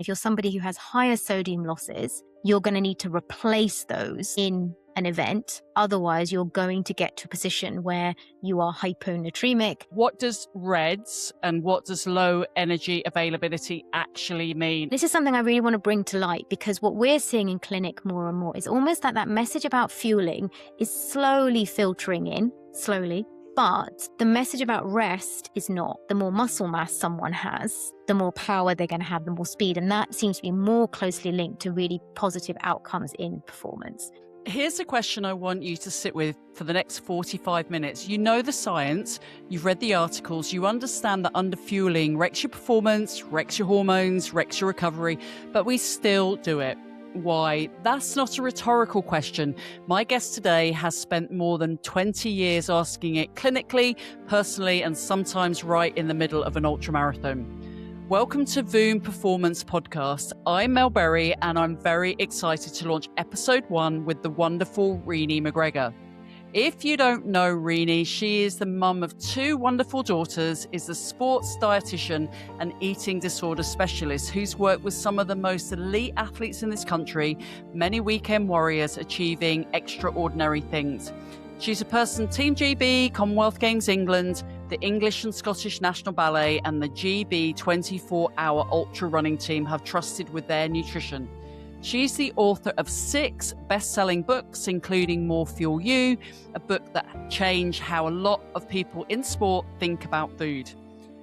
If you're somebody who has higher sodium losses, you're going to need to replace those in an event. Otherwise, you're going to get to a position where you are hyponatremic. What does REDS and what does low energy availability actually mean? This is something I really want to bring to light, because what we're seeing in clinic more and more is almost that message about fueling is slowly filtering in, slowly. But the message about rest is not. The more muscle mass someone has, the more power they're going to have, the more speed. And that seems to be more closely linked to really positive outcomes in performance. Here's a question I want you to sit with for the next 45 minutes. You know the science, you've read the articles, you understand that underfueling wrecks your performance, wrecks your hormones, wrecks your recovery, but we still do it. Why? That's not a rhetorical question. My guest today has spent more than 20 years asking it clinically, personally, and sometimes right in the middle of an ultramarathon. Welcome to VOOM Performance Podcast. I'm Mel Berry, and I'm very excited to launch episode 1 with the wonderful Raini McGregor. If you don't know Renee, she is the mum of 2 wonderful daughters, is a sports dietitian and eating disorder specialist who's worked with some of the most elite athletes in this country, many weekend warriors achieving extraordinary things. She's a person Team GB, Commonwealth Games England, the English and Scottish National Ballet and the GB 24-hour ultra running team have trusted with their nutrition. She's the author of 6 best-selling books, including More Fuel You, a book that changed how a lot of people in sport think about food.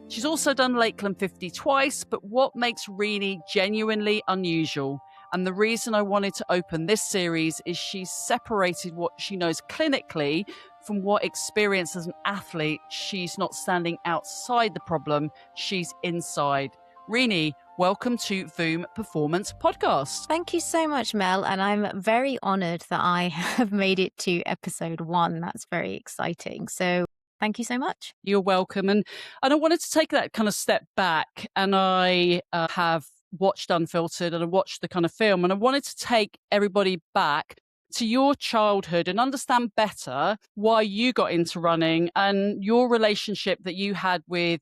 She's also done Lakeland 50 twice, but what makes Renee genuinely unusual, and the reason I wanted to open this series, is she's separated what she knows clinically from what experience as an athlete. She's not standing outside the problem, she's inside. Renee, welcome to VOOM Performance Podcast. Thank you so much, Mel. And I'm very honoured that I have made it to episode 1. That's very exciting. So thank you so much. You're welcome. And I wanted to take that kind of step back, and I have watched Unfiltered and I watched the kind of film, and I wanted to take everybody back to your childhood and understand better why you got into running and your relationship that you had with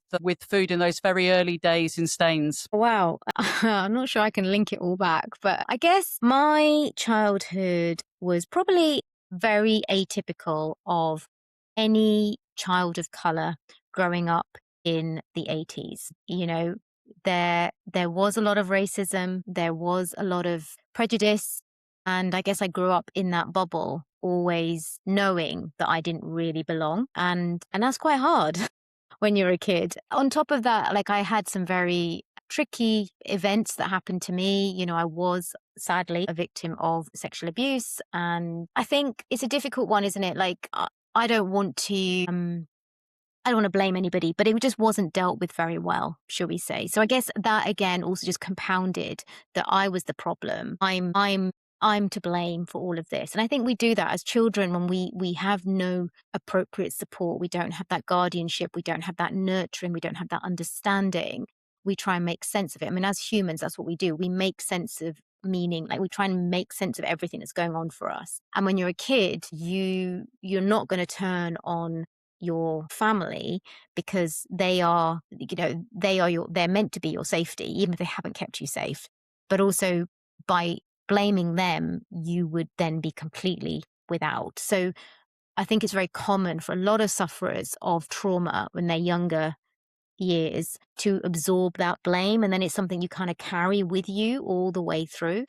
food in those very early days in Staines. Wow. I'm not sure I can link it all back, but I guess my childhood was probably very atypical of any child of colour growing up in the 80s. You know, there was a lot of racism, there was a lot of prejudice. And I guess I grew up in that bubble, always knowing that I didn't really belong. And that's quite hard when you're a kid. On top of that, like, I had some very tricky events that happened to me. You know, I was sadly a victim of sexual abuse. And I think it's a difficult one, isn't it? Like, I don't want to blame anybody, but it just wasn't dealt with very well, shall we say. So I guess that again also just compounded that I was the problem. I'm to blame for all of this. And I think we do that as children when we have no appropriate support. We don't have that guardianship. We don't have that nurturing. We don't have that understanding. We try and make sense of it. I mean, as humans, that's what we do. We make sense of meaning. Like, we try and make sense of everything that's going on for us. And when you're a kid, you're not going to turn on your family because they're meant to be your safety, even if they haven't kept you safe. But also by blaming them, you would then be completely without. So I think it's very common for a lot of sufferers of trauma when they're younger years to absorb that blame. And then it's something you kind of carry with you all the way through.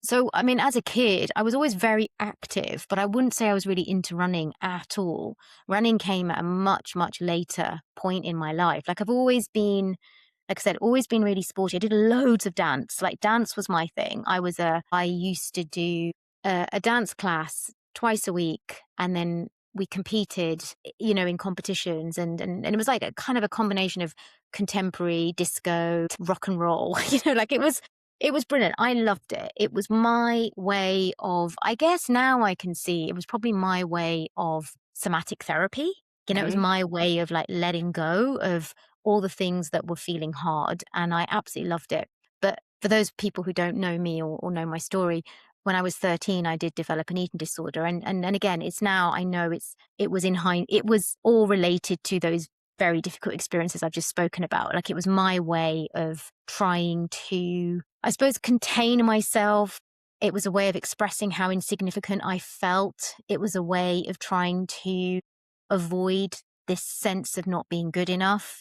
So, I mean, as a kid, I was always very active, but I wouldn't say I was really into running at all. Running came at a much, much later point in my life. Like, I've always been, like I said, always been really sporty. I did loads of dance. Like, dance was my thing. I used to do a dance class twice a week, and then we competed, you know, in competitions, and it was like a kind of a combination of contemporary, disco, rock and roll. You know, like, it was brilliant. I loved it. It was my way of, I guess now I can see, it was probably my way of somatic therapy. You know, It was my way of like letting go of all the things that were feeling hard. And I absolutely loved it. But for those people who don't know me or know my story, when I was 13, I did develop an eating disorder. And again, it's now, I know it was all related to those very difficult experiences I've just spoken about. Like, it was my way of trying to, I suppose, contain myself. It was a way of expressing how insignificant I felt. It was a way of trying to avoid this sense of not being good enough.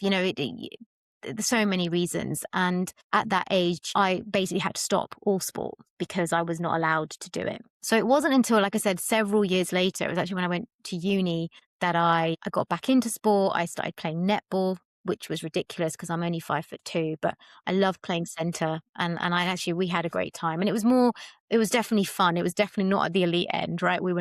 There's so many reasons. And at that age, I basically had to stop all sport because I was not allowed to do it. So it wasn't until, like I said, several years later, it was actually when I went to uni that I got back into sport. I started playing netball, which was ridiculous because I'm only 5'2", but I loved playing centre, and we had a great time. And it was definitely fun. It was definitely not at the elite end, right? We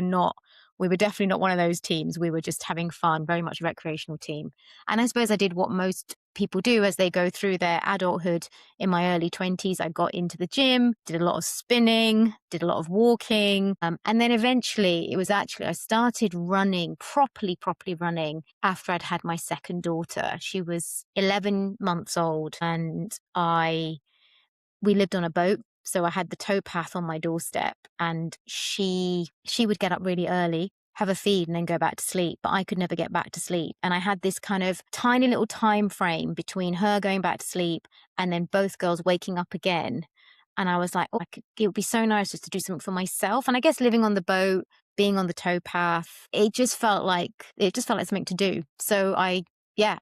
were definitely not one of those teams. We were just having fun, very much a recreational team. And I suppose I did what most people do as they go through their adulthood. In my early 20s, I got into the gym, did a lot of spinning, did a lot of walking. And then eventually I started running, properly running after I'd had my second daughter. She was 11 months old, and we lived on a boat. So I had the towpath on my doorstep, and she would get up really early, have a feed, and then go back to sleep. But I could never get back to sleep. And I had this kind of tiny little time frame between her going back to sleep and then both girls waking up again. And I was like, it would be so nice just to do something for myself. And I guess living on the boat, being on the towpath, it just felt like something to do. So I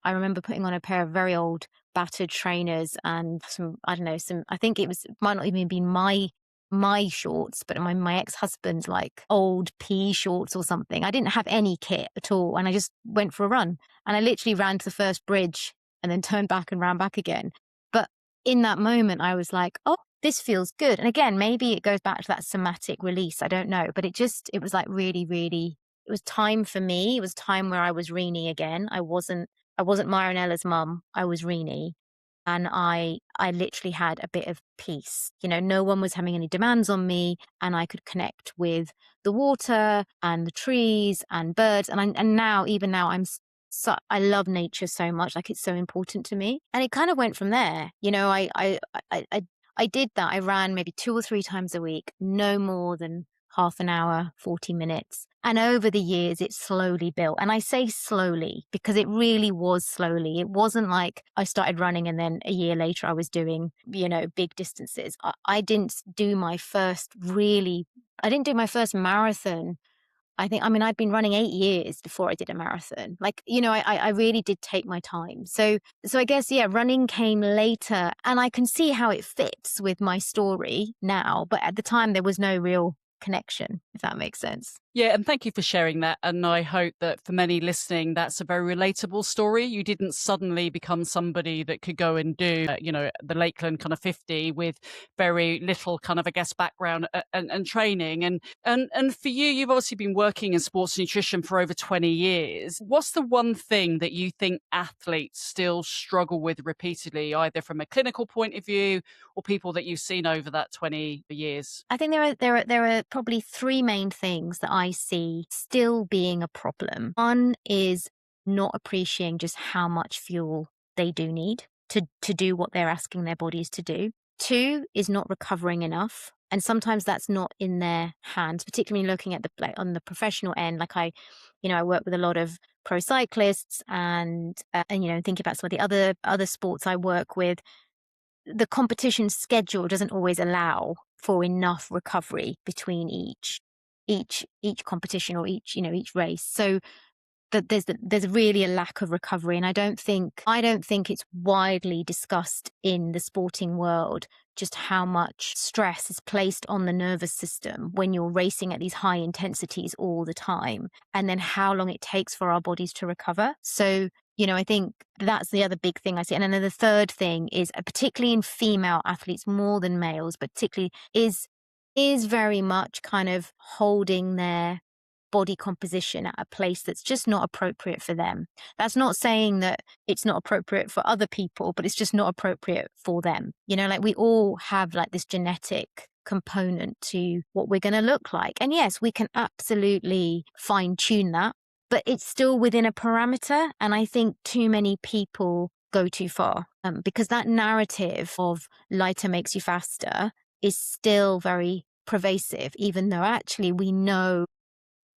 remember putting on a pair of very old battered trainers and I think it might not even be my shorts, but my ex-husband's like old PE shorts or something. I didn't have any kit at all, and I just went for a run. And I literally ran to the first bridge and then turned back and ran back again. But in that moment, I was like, oh, this feels good. And again, maybe it goes back to that somatic release. I don't know, but it was like really, really, it was time for me. It was time where I was Renée again. I wasn't Marianella's mum. I was Renée. And I literally had a bit of peace. No one was having any demands on me, and I could connect with the water and the trees and birds. And now, I love nature so much. Like, it's so important to me. And it kind of went from there. I did that. I ran maybe 2 or 3 times a week, no more than half an hour, 40 minutes. And over the years, it slowly built. And I say slowly because it really was slowly. It wasn't like I started running and then a year later I was doing, big distances. I didn't do my first marathon. I'd been running 8 years before I did a marathon. I really did take my time. So I guess, running came later, and I can see how it fits with my story now. But at the time, there was no real connection, if that makes sense. Yeah, and thank you for sharing that. And I hope that for many listening, that's a very relatable story. You didn't suddenly become somebody that could go and do, the Lakeland kind of 50 with very little kind of, I guess, background and training. And for you, you've obviously been working in sports nutrition for over 20 years. What's the one thing that you think athletes still struggle with repeatedly, either from a clinical point of view or people that you've seen over that 20 years? I think there are probably 3 main things that I see still being a problem. One is not appreciating just how much fuel they do need to do what they're asking their bodies to do. 2 is not recovering enough. And sometimes that's not in their hands, particularly looking at on the professional end. Like I work with a lot of pro cyclists and thinking about some of the other sports I work with. The competition schedule doesn't always allow for enough recovery between each competition or each race. So that there's really a lack of recovery. And I don't think it's widely discussed in the sporting world just how much stress is placed on the nervous system when you're racing at these high intensities all the time, and then how long it takes for our bodies to recover. So I think that's the other big thing I see. And then the third thing is, particularly in female athletes more than males, but particularly is very much kind of holding their body composition at a place that's just not appropriate for them. That's not saying that it's not appropriate for other people, but it's just not appropriate for them. We all have like this genetic component to what we're going to look like. And yes, we can absolutely fine tune that, but it's still within a parameter. And I think too many people go too far because that narrative of lighter makes you faster is still very pervasive, even though actually we know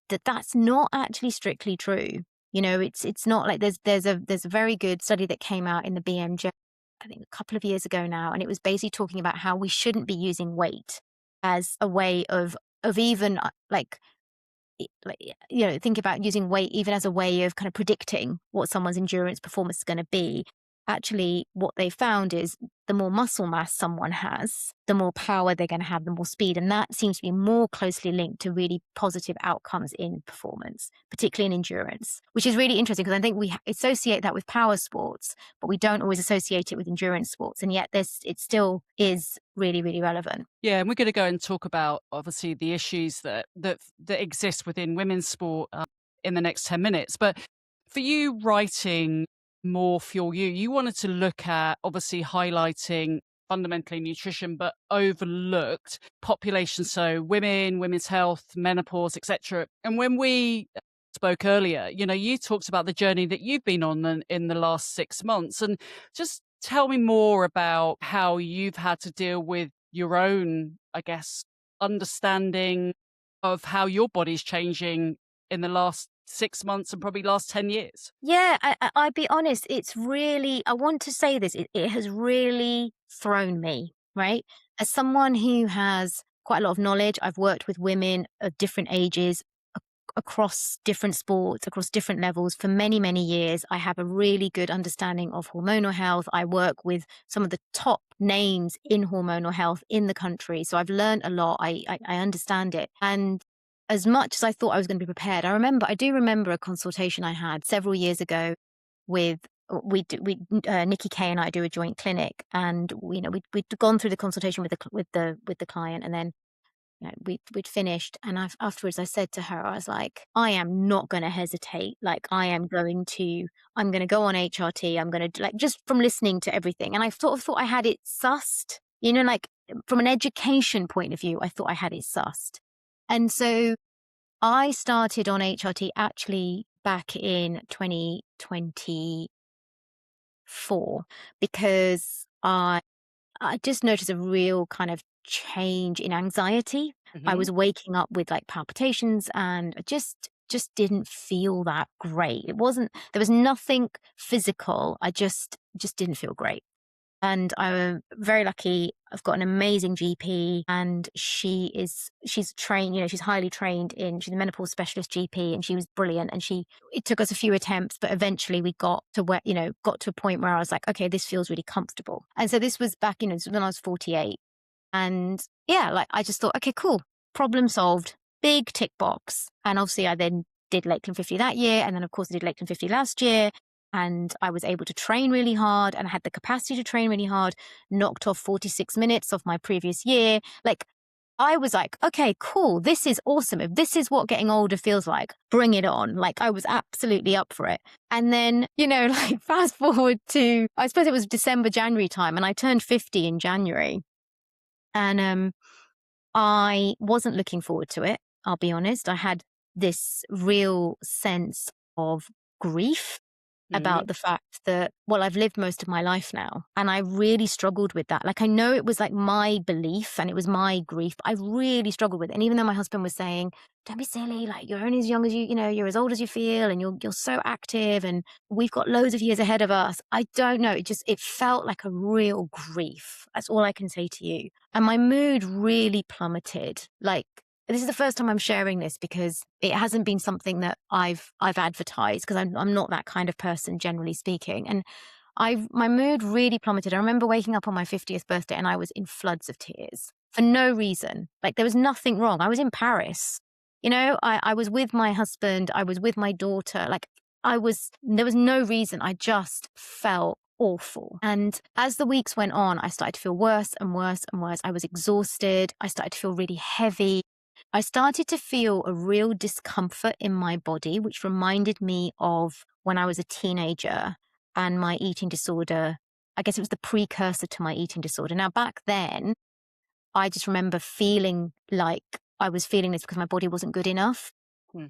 that that's not actually strictly true. It's not like there's a very good study that came out in the BMJ, I think a couple of years ago now, and it was basically talking about how we shouldn't be using weight as a way of even think about using weight even as a way of kind of predicting what someone's endurance performance is going to be. Actually, what they found is the more muscle mass someone has, the more power they're going to have, the more speed. And that seems to be more closely linked to really positive outcomes in performance, particularly in endurance, which is really interesting because I think we associate that with power sports, but we don't always associate it with endurance sports. And yet it still is really, really relevant. Yeah, and we're going to go and talk about obviously the issues that exist within women's sport in the next 10 minutes. But for you writing More Fuel You, you wanted to look at obviously highlighting fundamentally nutrition, but overlooked population, so women, women's health, menopause, etc. And when we spoke earlier, you talked about the journey that you've been on in the last 6 months, and just tell me more about how you've had to deal with your own, I guess, understanding of how your body's changing in the last 6 months and probably last 10 years. Yeah, I'd be honest. It's really, I want to say this, it has really thrown me, right? As someone who has quite a lot of knowledge, I've worked with women of different ages across different sports, across different levels for many, many years. I have a really good understanding of hormonal health. I work with some of the top names in hormonal health in the country. So I've learned a lot. I understand it. And as much as I thought I was going to be prepared, I do remember a consultation I had several years ago with Nikki Kay and I do a joint clinic, and we'd gone through the consultation with the client, and then we'd finished, and afterwards I said to her, I was like, I am not going to hesitate. Like I'm going to go on HRT. I'm going to just from listening to everything, and I sort of thought I had it sussed. Like from an education point of view, I thought I had it sussed. And so I started on HRT actually back in 2024 because I just noticed a real kind of change in anxiety. I was waking up with like palpitations and I just didn't feel that great. There was nothing physical. I just didn't feel great. And I'm very lucky. I've got an amazing GP, and she's trained, she's highly trained she's a menopause specialist GP, and she was brilliant. And it took us a few attempts, but eventually we got to a point where I was like, okay, this feels really comfortable. And so this was back, when I was 48. And yeah, like I just thought, okay, cool. Problem solved. Big tick box. And obviously I then did Lakeland 50 that year. And then of course I did Lakeland 50 last year. And I was able to train really hard and I had the capacity to train really hard, knocked off 46 minutes of my previous year. Like I was like, okay, cool. This is awesome. If this is what getting older feels like, bring it on. Like I was absolutely up for it. And then, like fast forward to, I suppose it was December, January time, and I turned 50 in January. And I wasn't looking forward to it. I'll be honest. I had this real sense of grief about the fact that, well, I've lived most of my life now. And I really struggled with that. Like, I know it was like my belief and it was my grief, but I really struggled with it. And even though my husband was saying, don't be silly, like you're only as young as you're as old as you feel and you're so active and we've got loads of years ahead of us. I don't know. It felt like a real grief. That's all I can say to you. And my mood really plummeted. Like, this is the first time I'm sharing this because it hasn't been something that I've advertised because I'm not that kind of person, generally speaking. And my mood really plummeted. I remember waking up on my 50th birthday and I was in floods of tears for no reason. Like there was nothing wrong. I was in Paris. I was with my husband. I was with my daughter. Like there was no reason. I just felt awful. And as the weeks went on, I started to feel worse and worse and worse. I was exhausted. I started to feel really heavy. I started to feel a real discomfort in my body, which reminded me of when I was a teenager and my eating disorder. I guess it was the precursor to my eating disorder. Now, back then, I just remember feeling like I was feeling this because my body wasn't good enough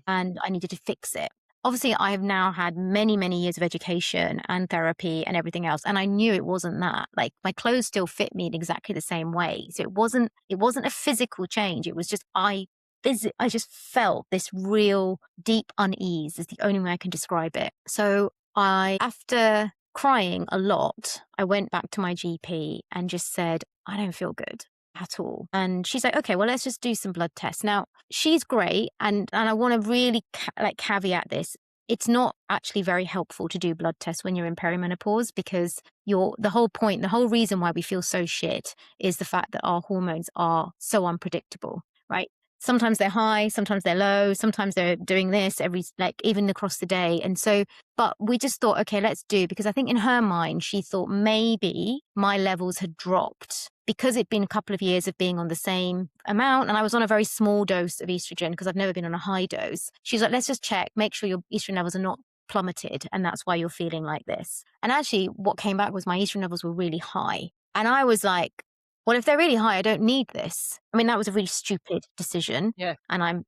and I needed to fix it. Obviously, I have now had many, many years of education and therapy and everything else. And I knew it wasn't that. Like my clothes still fit me in exactly the same way. So it wasn't a physical change. It was just I just felt this real deep unease is the only way I can describe it. So after crying a lot, I went back to my GP and just said, I don't feel good at all. And she's like, okay, well, let's just do some blood tests. Now, she's great. And I want to really caveat this. It's not actually very helpful to do blood tests when you're in perimenopause, because the whole reason why we feel so shit is the fact that our hormones are so unpredictable, right? Sometimes they're high, sometimes they're low, sometimes they're doing this even across the day. And so, but we just thought, okay, let's do, because I think in her mind, she thought maybe my levels had dropped because it'd been a couple of years of being on the same amount. And I was on a very small dose of estrogen because I've never been on a high dose. She's like, let's just check, make sure your estrogen levels are not plummeted. And that's why you're feeling like this. And actually what came back was my estrogen levels were really high. And I was like, well, if they're really high, I don't need this. I mean, that was a really stupid decision. Yeah. And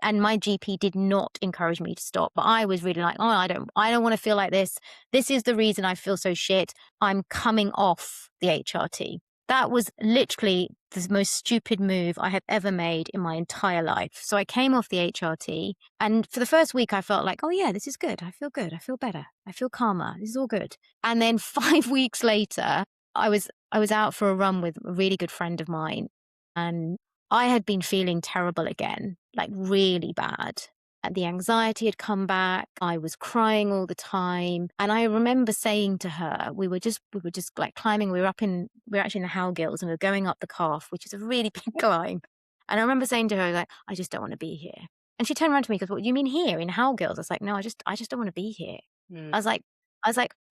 and my GP did not encourage me to stop, but I was really like, oh, I don't want to feel like this. This is the reason I feel so shit. I'm coming off the HRT. That was literally the most stupid move I have ever made in my entire life. So I came off the HRT, and for the first week I felt like, oh yeah, this is good. I feel good. I feel better. I feel calmer. This is all good. And then 5 weeks later, I was out for a run with a really good friend of mine, and I had been feeling terrible again, like really bad. And the anxiety had come back. I was crying all the time. And I remember saying to her, we were just like climbing. We were actually in the Howgills, and we were going up the calf, which is a really big climb. And I remember saying to her, like, I just don't want to be here. And she turned around to me and goes, what do you mean here in Howgills? I was like, no, I just don't want to be here. I was like,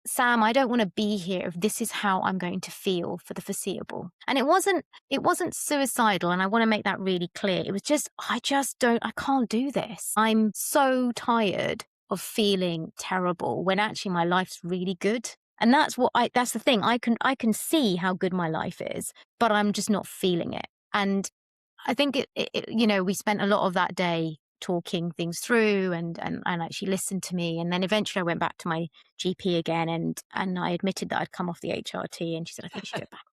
Sam, I don't want to be here if this is how I'm going to feel for the foreseeable. And it wasn't suicidal. And I want to make that really clear. It was just, I can't do this. I'm so tired of feeling terrible when actually my life's really good. And that's the thing. I can see how good my life is, but I'm just not feeling it. And I think we spent a lot of that day talking things through, and like she listened to me, and then eventually I went back to my GP again, and I admitted that I'd come off the HRT, and she said, I think you should go back.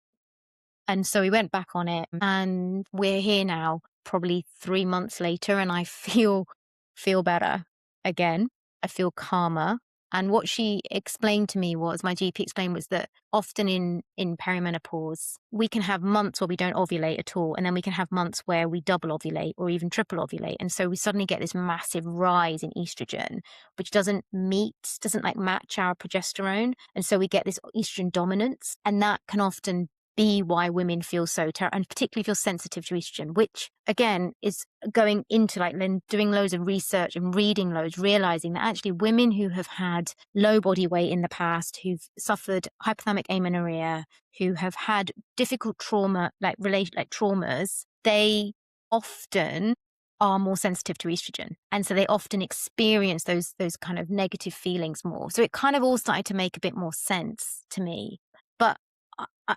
And so we went back on it, and we're here now, probably 3 months later, and I feel better again. I feel calmer. And what she explained to me was, my GP explained, was that often in perimenopause, we can have months where we don't ovulate at all. And then we can have months where we double ovulate or even triple ovulate. And so we suddenly get this massive rise in estrogen, which doesn't match our progesterone. And so we get this estrogen dominance. And that can often be why women feel so and particularly feel sensitive to estrogen, which again is going into doing loads of research and reading loads, realizing that actually women who have had low body weight in the past, who've suffered hypothalamic amenorrhea, who have had difficult trauma, traumas, they often are more sensitive to estrogen. And so they often experience those kind of negative feelings more. So it kind of all started to make a bit more sense to me. But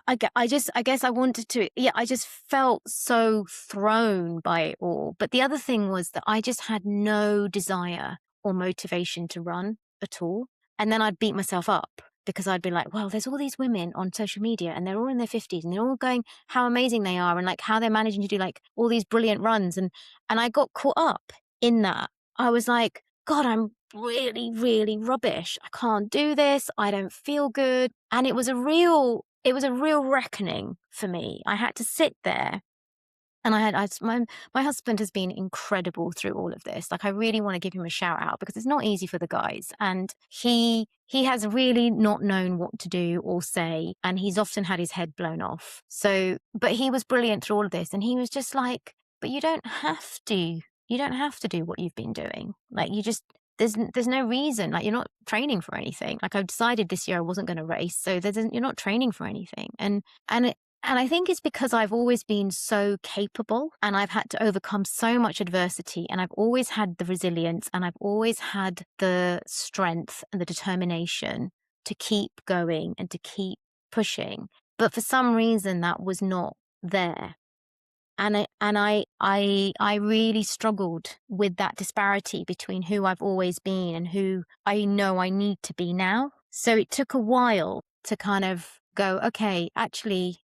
I guess I wanted to, I just felt so thrown by it all. But the other thing was that I just had no desire or motivation to run at all. And then I'd beat myself up because I'd be like, well, there's all these women on social media and they're all in their 50s and they're all going how amazing they are and like how they're managing to do like all these brilliant runs. And I got caught up in that. I was like, God, I'm really, really rubbish. I can't do this. I don't feel good. And it was a real reckoning for me. I had to sit there, and my husband has been incredible through all of this. Like, I really want to give him a shout out because it's not easy for the guys, and he has really not known what to do or say, and he's often had his head blown off. So, but he was brilliant through all of this, and he was just like, but you don't have to do what you've been doing. Like, you just, there's no reason. Like, you're not training for anything. Like, I've decided this year I wasn't going to race, so you're not training for anything. And I think it's because I've always been so capable, and I've had to overcome so much adversity, and I've always had the resilience, and I've always had the strength and the determination to keep going and to keep pushing. But for some reason that was not there. And I really struggled with that disparity between who I've always been and who I know I need to be now. So it took a while to kind of go, okay, actually,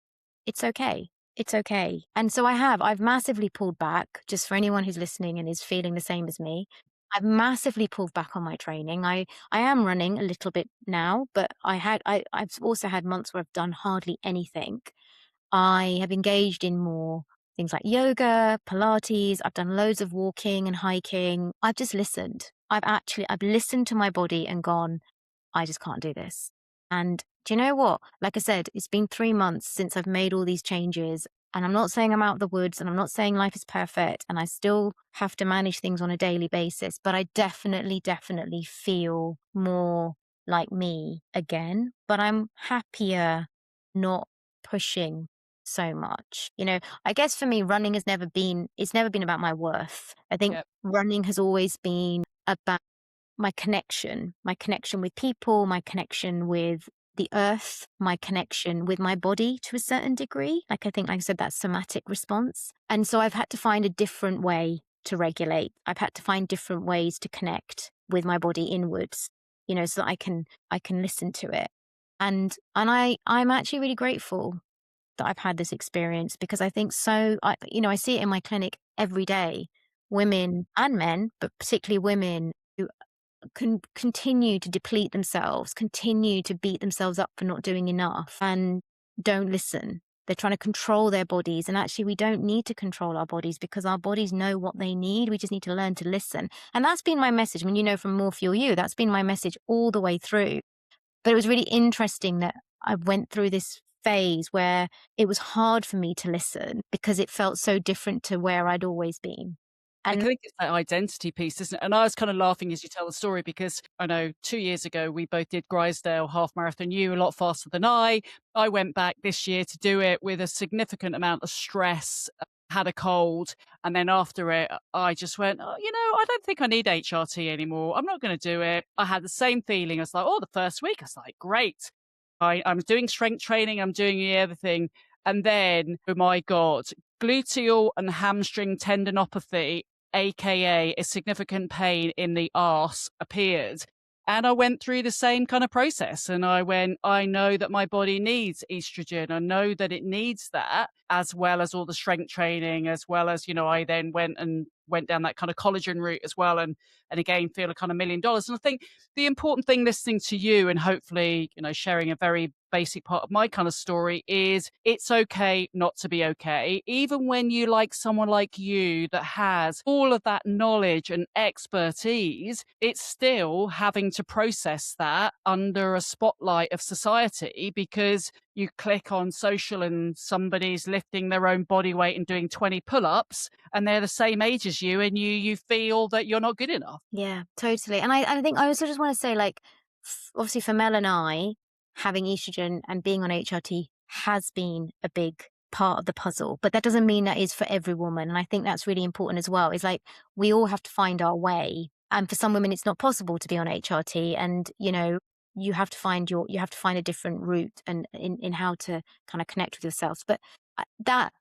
it's okay. It's okay. And so I've massively pulled back, just for anyone who's listening and is feeling the same as me. I've massively pulled back on my training. I am running a little bit now, but I've also had months where I've done hardly anything. I have engaged in more things like yoga, Pilates. I've done loads of walking and hiking. I've just listened. I've listened to my body and gone, I just can't do this. And do you know what? Like I said, it's been 3 months since I've made all these changes. And I'm not saying I'm out of the woods and I'm not saying life is perfect. And I still have to manage things on a daily basis. But I definitely, definitely feel more like me again. But I'm happier not pushing so much. I guess for me, running it's never been about my worth. I think Yep. running has always been about my connection with people, my connection with the earth, my connection with my body to a certain degree. Like I said, that somatic response. And so I've had to find a different way to regulate. I've had to find different ways to connect with my body inwards, so that I can listen to it. And I'm actually really grateful that I've had this experience, because I think I see it in my clinic every day, women and men, but particularly women who can continue to deplete themselves, continue to beat themselves up for not doing enough, and don't listen. They're trying to control their bodies. And actually, we don't need to control our bodies, because our bodies know what they need. We just need to learn to listen. And that's been my message. I mean, from More Fuel You, that's been my message all the way through. But it was really interesting that I went through this phase where it was hard for me to listen, because it felt so different to where I'd always been. I And think it's that identity piece, isn't it? And I was kind of laughing as you tell the story, because I know 2 years ago we both did Grisdale half marathon. You a lot faster than I. I went back this year to do it with a significant amount of stress, had a cold. And then after it, I just went, oh, I don't think I need HRT anymore. I'm not going to do it. I had the same feeling. I was like, oh, the first week, I was like, great. I'm doing strength training. I'm doing everything. And then, oh my God, gluteal and hamstring tendinopathy, aka a significant pain in the arse, appeared. And I went through the same kind of process. And I know that my body needs estrogen. I know that it needs that, as well as all the strength training, as well as, I then went down that kind of collagen route as well. And again, feel a kind of $1 million. And I think the important thing listening to you, and hopefully, sharing a very basic part of my kind of story, is it's okay not to be okay. Even when you like someone like you that has all of that knowledge and expertise, it's still having to process that under a spotlight of society, because you click on social and somebody's lifting their own body weight and doing 20 pull-ups and they're the same age as you, and you feel that you're not good enough. yeah, totally. And I think I also just want to say, like, obviously for Mel and I, having estrogen and being on HRT has been a big part of the puzzle, but that doesn't mean that is for every woman. And I think that's really important as well. It's like, we all have to find our way. And for some women, it's not possible to be on HRT. And, you have to find a different route and in how to kind of connect with yourself. But that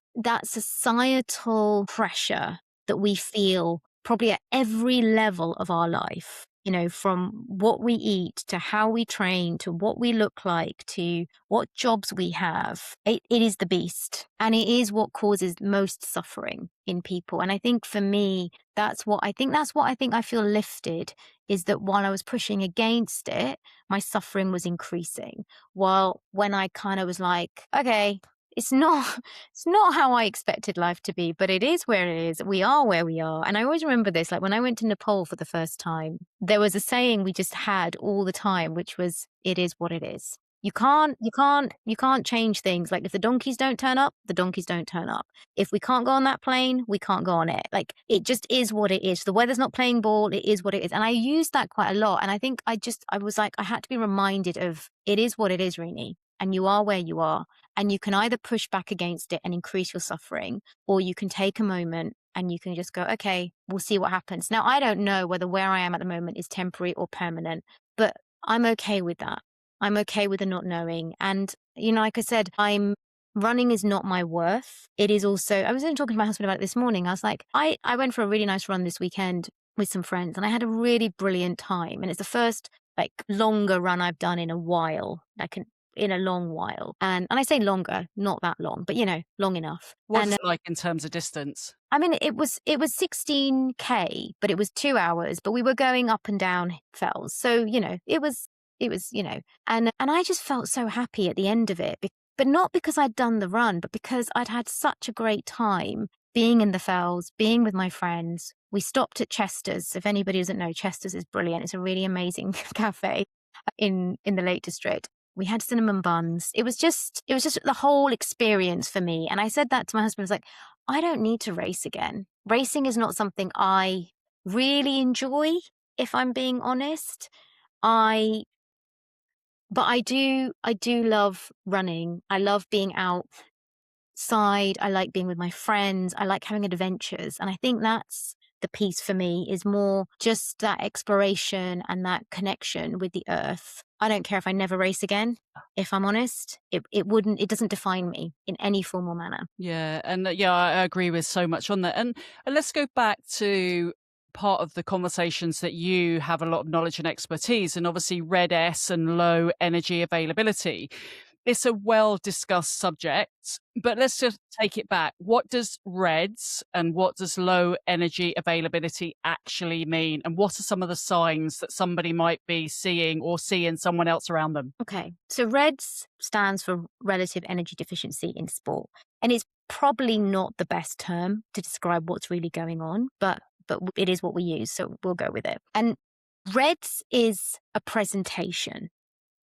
societal pressure that we feel probably at every level of our life, from what we eat to how we train to what we look like to what jobs we have, it is the beast. And it is what causes most suffering in people. And I think for me, that's what I think I feel lifted, is that while I was pushing against it, my suffering was increasing. While when I kind of was like, okay, it's not how I expected life to be, but it is where it is. We are where we are. And I always remember this, like when I went to Nepal for the first time, there was a saying we just had all the time, which was, it is what it is. You can't change things. Like, if the donkeys don't turn up, the donkeys don't turn up. If we can't go on that plane, we can't go on it. Like, it just is what it is. The weather's not playing ball. It is what it is. And I used that quite a lot. And I think I was like, I had to be reminded of, it is what it is, Renée. And you are where you are. And you can either push back against it and increase your suffering, or you can take a moment and you can just go, okay, we'll see what happens. Now, I don't know whether where I am at the moment is temporary or permanent, but I'm okay with that. I'm okay with the not knowing. And, like I said, running is not my worth. It is also, I was even talking to my husband about it this morning. I was like, I went for a really nice run this weekend with some friends and I had a really brilliant time. And it's the first like longer run I've done in a while. in a long while. And I say longer, not that long, but long enough. What And is it like in terms of distance? I mean, it was 16K, but it was 2 hours, but we were going up and down fells. So, it was, and I just felt so happy at the end of it, but not because I'd done the run, but because I'd had such a great time being in the fells, being with my friends. We stopped at Chester's. If anybody doesn't know, Chester's is brilliant. It's a really amazing cafe in the Lake District. We had cinnamon buns. It was just the whole experience for me. And I said that to my husband. I was like, I don't need to race again. Racing is not something I really enjoy, if I'm being honest. I but I do love running. I love being outside. I like being with my friends. I like having adventures. And I think that's the piece for me, is more just that exploration and that connection with the earth. I don't care if I never race again. If I'm honest, it doesn't define me in any form or manner. Yeah, and yeah, I agree with so much on that. And let's go back to part of the conversations that you have a lot of knowledge and expertise, and obviously red S and low energy availability. It's a well discussed subject, but let's just take it back. What does REDS and what does low energy availability actually mean? And what are some of the signs that somebody might be seeing or see in someone else around them? Okay, so REDS stands for relative energy deficiency in sport, and it's probably not the best term to describe what's really going on, but it is what we use, so we'll go with it. And REDS is a presentation.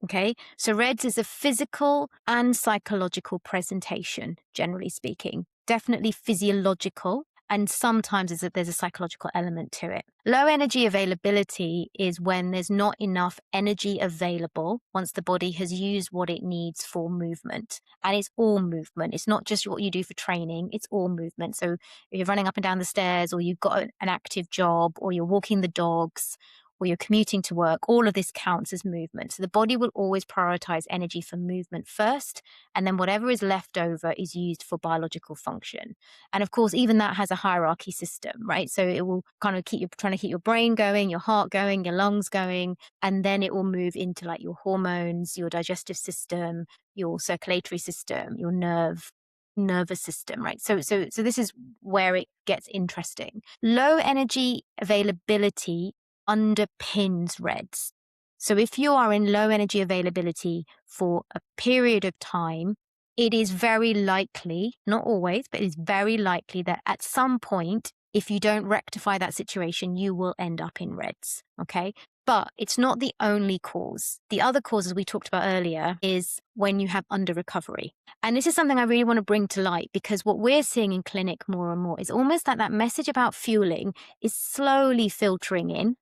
Okay, so REDS is a physical and psychological presentation, generally speaking, definitely physiological. And sometimes there's a psychological element to it. Low energy availability is when there's not enough energy available once the body has used what it needs for movement. And it's all movement. It's not just what you do for training, it's all movement. So if you're running up and down the stairs, or you've got an active job, or you're walking the dogs, or you're commuting to work, all of this counts as movement. So the body will always prioritize energy for movement first, and then whatever is left over is used for biological function. And of course, even that has a hierarchy system, right? So it will kind of trying to keep your brain going, your heart going, your lungs going, and then it will move into like your hormones, your digestive system, your circulatory system, your nervous system, right? So this is where it gets interesting. Low energy availability underpins REDS. So if you are in low energy availability for a period of time, it is very likely, not always, but it is very likely that at some point, if you don't rectify that situation, you will end up in REDS. Okay. But it's not the only cause. The other cause, as we talked about earlier, is when you have under recovery. And this is something I really want to bring to light, because what we're seeing in clinic more and more is almost like that message about fueling is slowly filtering in,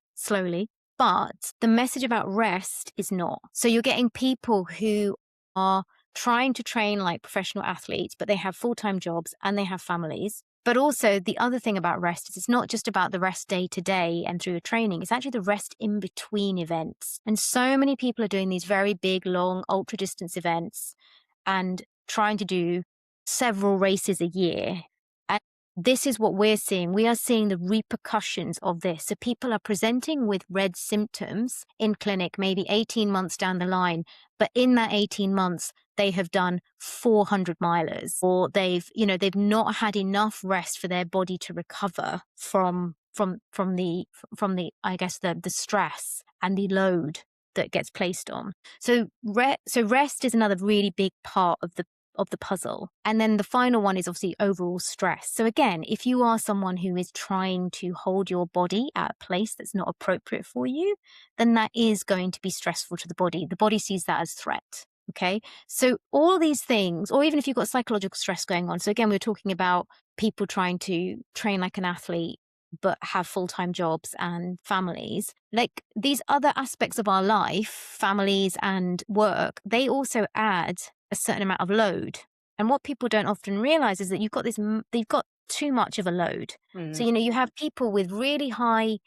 but the message about rest is not. So you're getting people who are trying to train like professional athletes, but they have full-time jobs and they have families. But also the other thing about rest is it's not just about the rest day to day and through your training. It's actually the rest in between events. And so many people are doing these very big, long, ultra distance events and trying to do several races a year. And this is what we're seeing. We are seeing the repercussions of this. So people are presenting with red symptoms in clinic, maybe 18 months down the line. But in that 18 months, they have done 400 milers, or they've not had enough rest for their body to recover from the I guess the stress and the load that gets placed on. So rest is another really big part of the puzzle. And then the final one is obviously overall stress. So again, if you are someone who is trying to hold your body at a place that's not appropriate for you, then that is going to be stressful to the body. The body sees that as threat. Okay. So all these things, or even if you've got psychological stress going on. So again, we're talking about people trying to train like an athlete, but have full-time jobs and families. Like these other aspects of our life, families and work, they also add a certain amount of load. And what people don't often realize is that you've got too much of a load. Mm. So, you have people with really high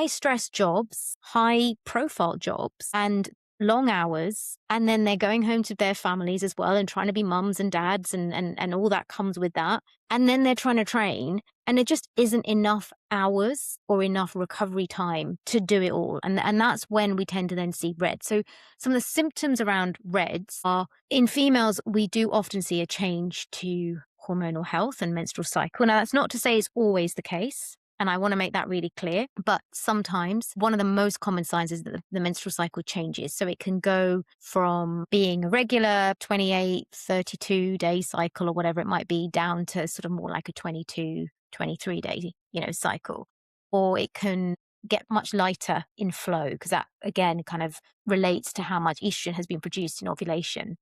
stress jobs, high profile jobs, and long hours, and then they're going home to their families as well and trying to be mums and dads and all that comes with that. And then they're trying to train, and there just isn't enough hours or enough recovery time to do it all. And that's when we tend to then see red. So some of the symptoms around reds are, in females, we do often see a change to hormonal health and menstrual cycle. Now, that's not to say it's always the case. And I want to make that really clear. But sometimes one of the most common signs is that the menstrual cycle changes. So it can go from being a regular 28, 32 day cycle or whatever it might be down to sort of more like a 22, 23 day, cycle. Or it can get much lighter in flow, because that again kind of relates to how much estrogen has been produced in ovulation,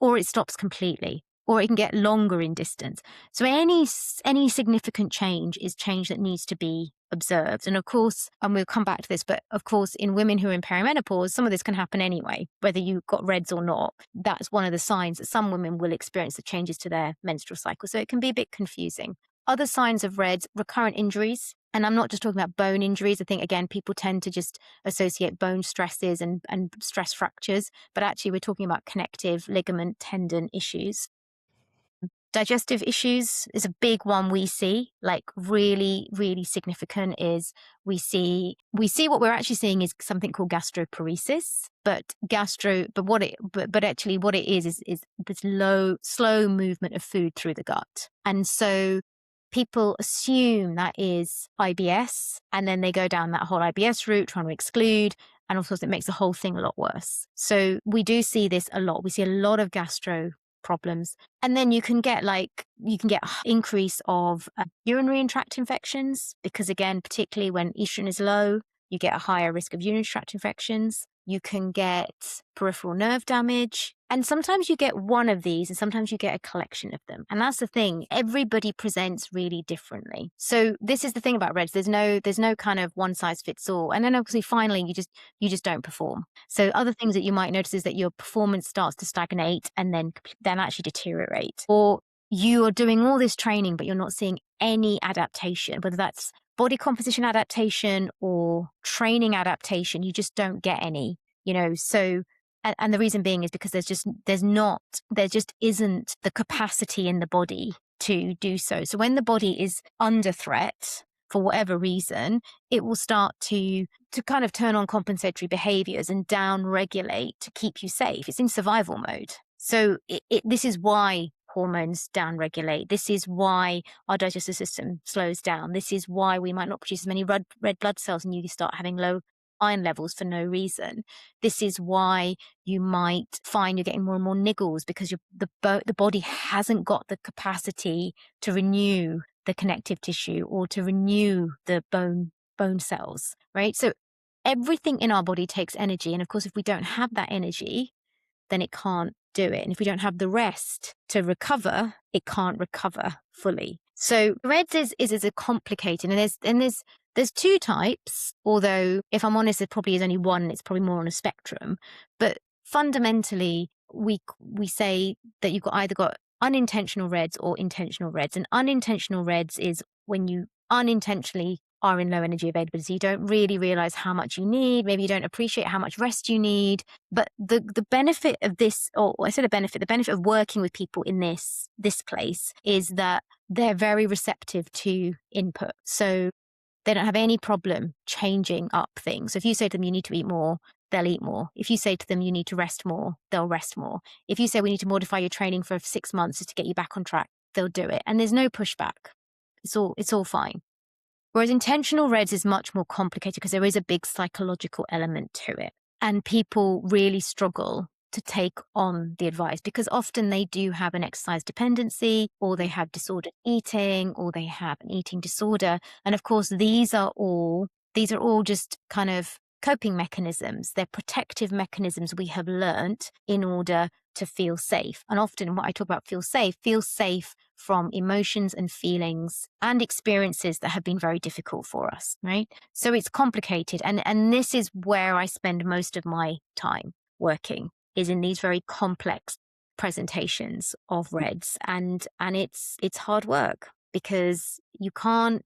or it stops completely. Or it can get longer in distance. So any significant change is change that needs to be observed. And of course, and we'll come back to this, but of course, in women who are in perimenopause, some of this can happen anyway, whether you've got reds or not. That's one of the signs that some women will experience the changes to their menstrual cycle. So it can be a bit confusing. Other signs of reds, recurrent injuries. And I'm not just talking about bone injuries. I think, again, people tend to just associate bone stresses and stress fractures, but actually we're talking about connective, ligament, tendon issues. Digestive issues is a big one we see, like really, really significant is we see what we're actually seeing is something called gastroparesis, but actually what it is this slow movement of food through the gut. And so people assume that is IBS, and then they go down that whole IBS route, trying to exclude, and of course it makes the whole thing a lot worse. So we do see this a lot. We see a lot of gastro problems. And then you can get increase of urinary tract infections, because again, particularly when estrogen is low, you get a higher risk of urinary tract infections. You can get peripheral nerve damage. And sometimes you get one of these and sometimes you get a collection of them. And that's the thing. Everybody presents really differently. So this is the thing about reds. There's no kind of one size fits all. And then obviously finally you just don't perform. So other things that you might notice is that your performance starts to stagnate and then actually deteriorate. Or you are doing all this training, but you're not seeing any adaptation, whether that's body composition adaptation or training adaptation. You just don't get any, so, and the reason being is because there just isn't the capacity in the body to do so. So when the body is under threat for whatever reason, it will start to kind of turn on compensatory behaviors and down regulate to keep you safe. It's in survival mode. So this is why hormones downregulate. This is why our digestive system slows down. This is why we might not produce as many red blood cells and you start having low iron levels for no reason. This is why you might find you're getting more and more niggles, because the body hasn't got the capacity to renew the connective tissue or to renew the bone cells, right? So everything in our body takes energy. And of course, if we don't have that energy, then it can't do it. And if we don't have the rest to recover, it can't recover fully. So reds is a complicated, and there's two types, although if I'm honest, there probably is only one. It's probably more on a spectrum. But fundamentally, we say that you've either got unintentional reds or intentional reds. And unintentional reds is when you unintentionally are in low energy availability. You don't really realize how much you need. Maybe you don't appreciate how much rest you need. But the benefit of this, or I said the benefit of working with people in this place is that they're very receptive to input. So they don't have any problem changing up things. So if you say to them, you need to eat more, they'll eat more. If you say to them, you need to rest more, they'll rest more. If you say we need to modify your training for 6 months just to get you back on track, they'll do it. And there's no pushback. It's all fine. Whereas intentional reds is much more complicated because there is a big psychological element to it. And people really struggle to take on the advice because often they do have an exercise dependency, or they have disordered eating, or they have an eating disorder. And of course, these are all just kind of coping mechanisms. They're protective mechanisms we have learnt in order to feel safe. And often what I talk about feel safe from emotions and feelings and experiences that have been very difficult for us, right? So it's complicated. And this is where I spend most of my time working, is in these very complex presentations of reds. And it's hard work because you can't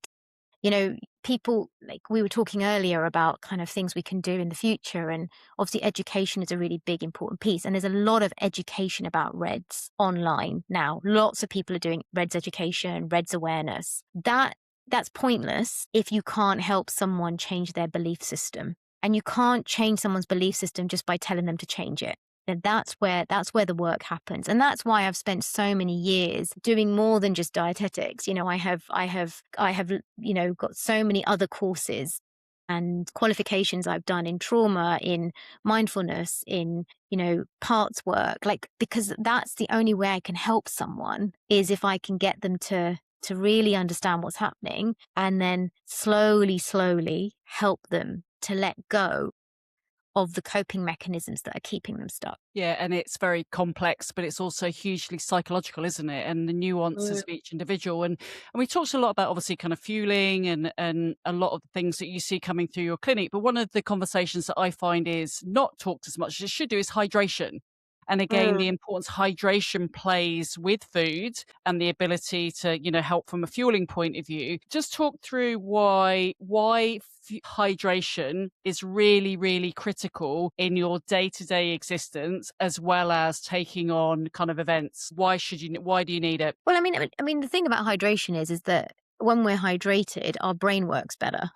people, like we were talking earlier about kind of things we can do in the future. And obviously education is a really big, important piece. And there's a lot of education about REDS online now. Lots of people are doing REDS education, REDS awareness. That's pointless if you can't help someone change their belief system. And you can't change someone's belief system just by telling them to change it. And that's where the work happens. And that's why I've spent so many years doing more than just dietetics. I have got so many other courses and qualifications I've done in trauma, in mindfulness, in, parts work, because that's the only way I can help someone, is if I can get them to really understand what's happening, and then slowly help them to let go of the coping mechanisms that are keeping them stuck. Yeah, and it's very complex, but it's also hugely psychological, isn't it? And the nuances of each individual. And we talked a lot about obviously kind of fueling and a lot of the things that you see coming through your clinic. But one of the conversations that I find is not talked as much as it should do is hydration. And again, the importance hydration plays with food and the ability to, help from a fueling point of view. Just talk through why hydration is really, really critical in your day-to-day existence, as well as taking on kind of events. Why do you need it? Well, I mean, the thing about hydration is that when we're hydrated, our brain works better.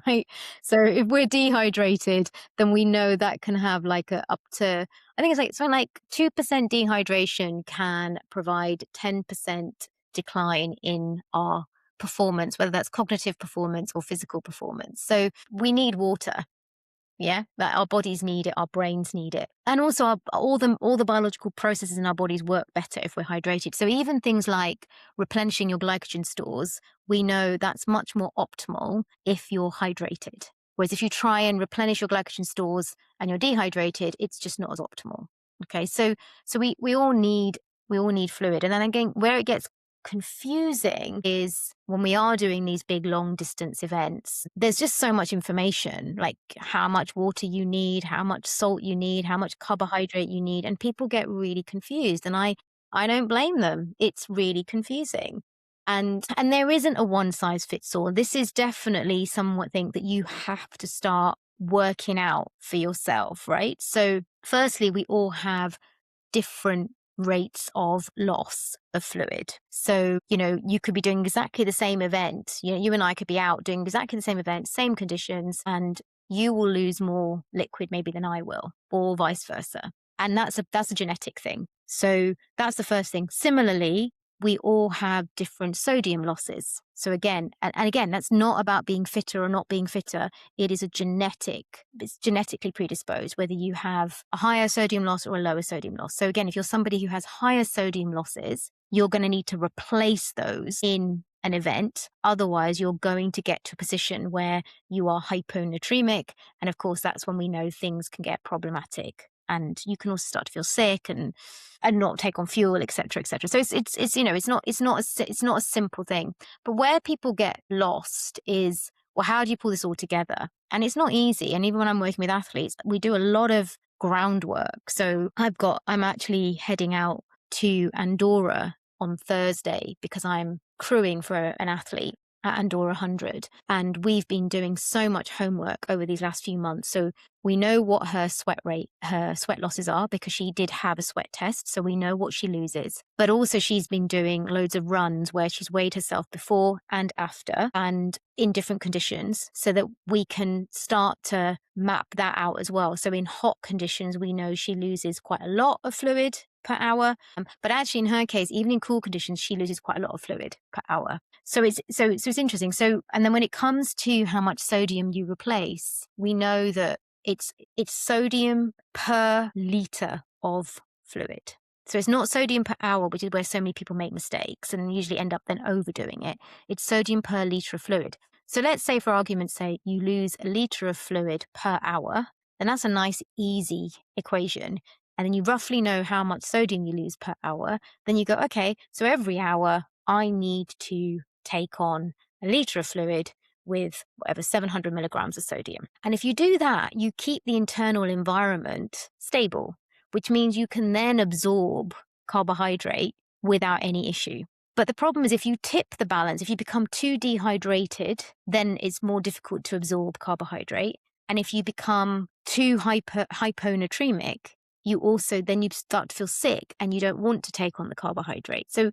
Right. So if we're dehydrated, then we know that can have up to, I think it's something like 2% dehydration can provide 10% decline in our performance, whether that's cognitive performance or physical performance. So we need water. Yeah, that our bodies need it, our brains need it. And also all the biological processes in our bodies work better if we're hydrated. So even things like replenishing your glycogen stores, we know that's much more optimal if you're hydrated. Whereas if you try and replenish your glycogen stores and you're dehydrated, it's just not as optimal. Okay, so we all need fluid. And then again, where it gets confusing is when we are doing these big long distance events, there's just so much information, like how much water you need, how much salt you need, how much carbohydrate you need, and people get really confused, and I don't blame them. It's really confusing. And there isn't a one size fits all. This is definitely something that you have to start working out for yourself, right? So firstly, we all have different rates of loss of fluid. So, you could be doing exactly the same event. You and I could be out doing exactly the same event, same conditions, and you will lose more liquid maybe than I will, or vice versa. And that's a genetic thing. So that's the first thing. Similarly, we all have different sodium losses. So again, and again, that's not about being fitter or not being fitter. It's genetically predisposed, whether you have a higher sodium loss or a lower sodium loss. So again, if you're somebody who has higher sodium losses, you're going to need to replace those in an event. Otherwise, you're going to get to a position where you are hyponatremic. And of course, that's when we know things can get problematic. And you can also start to feel sick and not take on fuel, et cetera, et cetera. So it's not a simple thing. But where people get lost is, well, how do you pull this all together? And it's not easy. And even when I'm working with athletes, we do a lot of groundwork. So I'm actually heading out to Andorra on Thursday because I'm crewing for an athlete at Andorra 100. And we've been doing so much homework over these last few months. So we know what her sweat losses are because she did have a sweat test. So we know what she loses. But also she's been doing loads of runs where she's weighed herself before and after and in different conditions so that we can start to map that out as well. So in hot conditions, we know she loses quite a lot of fluid per hour. But actually in her case, even in cool conditions, she loses quite a lot of fluid per hour. So it's interesting. So, and then when it comes to how much sodium you replace, we know that it's sodium per liter of fluid. So it's not sodium per hour, which is where so many people make mistakes and usually end up then overdoing it. It's sodium per liter of fluid. So let's say, for argument's sake, you lose a liter of fluid per hour, then that's a nice, easy equation. And then you roughly know how much sodium you lose per hour. Then you go, okay, so every hour I need to take on a liter of fluid with whatever 700 milligrams of sodium. And if you do that, you keep the internal environment stable, which means you can then absorb carbohydrate without any issue. But the problem is if you tip the balance, if you become too dehydrated, then it's more difficult to absorb carbohydrate. And if you become too hyponatremic, then you start to feel sick and you don't want to take on the carbohydrate. So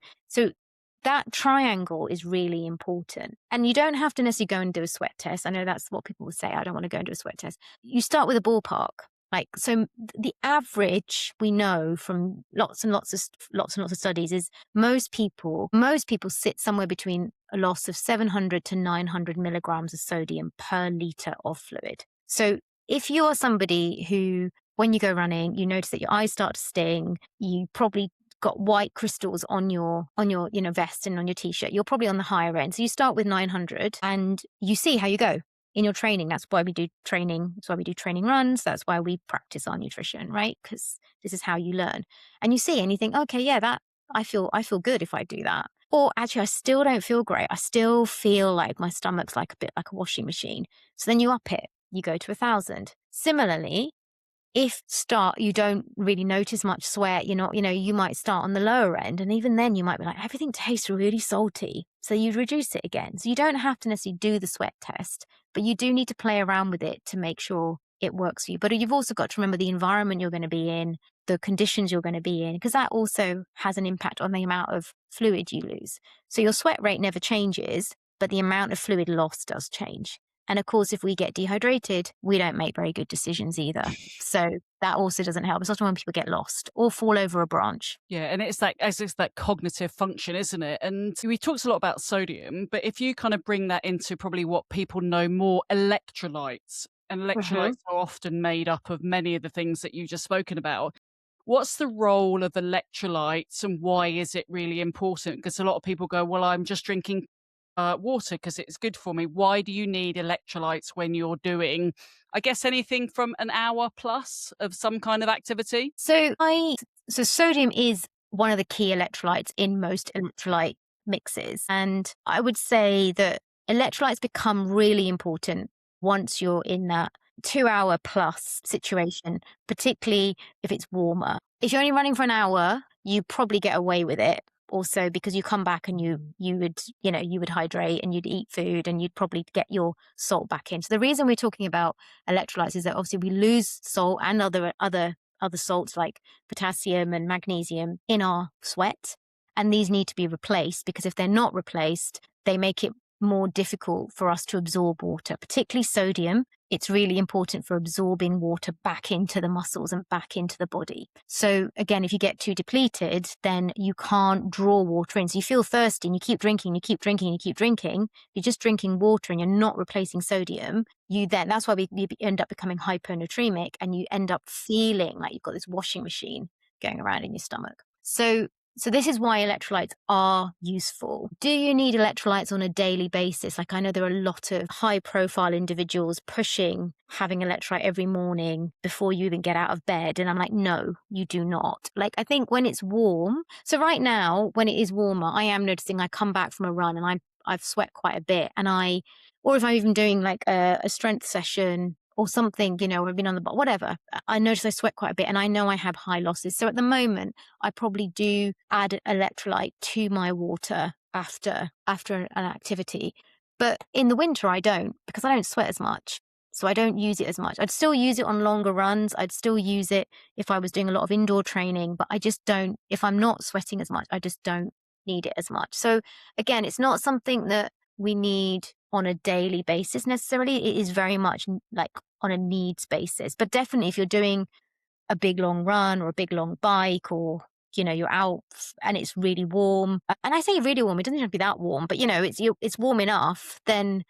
that triangle is really important. And you don't have to necessarily go and do a sweat test. I know that's what people will say. I don't want to go and do a sweat test. You start with a ballpark. So the average we know from lots and lots of studies is most people sit somewhere between a loss of 700 to 900 milligrams of sodium per liter of fluid. So if you are somebody who, when you go running, you notice that your eyes start to sting, you probably got white crystals on your vest and on your t-shirt, you're probably on the higher end. So you start with 900 and you see how you go in your training. That's why we do training. That's why we do training runs. That's why we practice our nutrition, right? Because this is how you learn. And you see and you think, okay, yeah, that I feel good if I do that. Or actually, I still don't feel great. I still feel like my stomach's like a bit like a washing machine. So then you up it. You go to 1,000. Similarly, if you don't really notice much sweat, you might start on the lower end. And even then you might be like, everything tastes really salty. So you reduce it again. So you don't have to necessarily do the sweat test, but you do need to play around with it to make sure it works for you. But you've also got to remember the environment you're going to be in, the conditions you're going to be in, because that also has an impact on the amount of fluid you lose. So your sweat rate never changes, but the amount of fluid loss does change. And of course, if we get dehydrated, we don't make very good decisions either. So that also doesn't help. It's often when people get lost or fall over a branch. Yeah, and it's that cognitive function, isn't it? And we talked a lot about sodium, but if you kind of bring that into probably what people know more, electrolytes, and electrolytes are often made up of many of the things that you've just spoken about. What's the role of electrolytes and why is it really important? Because a lot of people go, well, I'm just drinking water because it's good for me. Why do you need electrolytes when you're doing, I guess, anything from an hour plus of some kind of activity? So sodium is one of the key electrolytes in most electrolyte mixes. And I would say that electrolytes become really important once you're in that 2-hour plus situation, particularly if it's warmer. If you're only running for an hour, you probably get away with it. Also, because you come back and you would hydrate and you'd eat food and you'd probably get your salt back in. So the reason we're talking about electrolytes is that obviously we lose salt and other salts like potassium and magnesium in our sweat, and these need to be replaced because if they're not replaced, they make it more difficult for us to absorb water, particularly sodium. It's really important for absorbing water back into the muscles and back into the body. So again, if you get too depleted, then you can't draw water in. So you feel thirsty and you keep drinking, you keep drinking, you keep drinking. You're just drinking water and you're not replacing sodium. That's why we end up becoming hyponatremic and you end up feeling like you've got this washing machine going around in your stomach. So this is why electrolytes are useful. Do you need electrolytes on a daily basis? Like I know there are a lot of high profile individuals pushing having electrolyte every morning before you even get out of bed. And I'm like, no, you do not. Like I think when it's warm. So right now, when it is warmer, I am noticing I come back from a run and I've sweat quite a bit. Or if I'm even doing like a strength session or something, I've been on the bot, whatever, I notice I sweat quite a bit and I know I have high losses. So at the moment, I probably do add electrolyte to my water after an activity. But in the winter, I don't because I don't sweat as much. So I don't use it as much. I'd still use it on longer runs. I'd still use it if I was doing a lot of indoor training, but I just don't, if I'm not sweating as much, I just don't need it as much. So again, it's not something that we need on a daily basis necessarily. It is very much like on a needs basis. But definitely if you're doing a big long run or a big long bike or, you're out and it's really warm. And I say really warm, it doesn't have to be that warm, but it's warm enough, then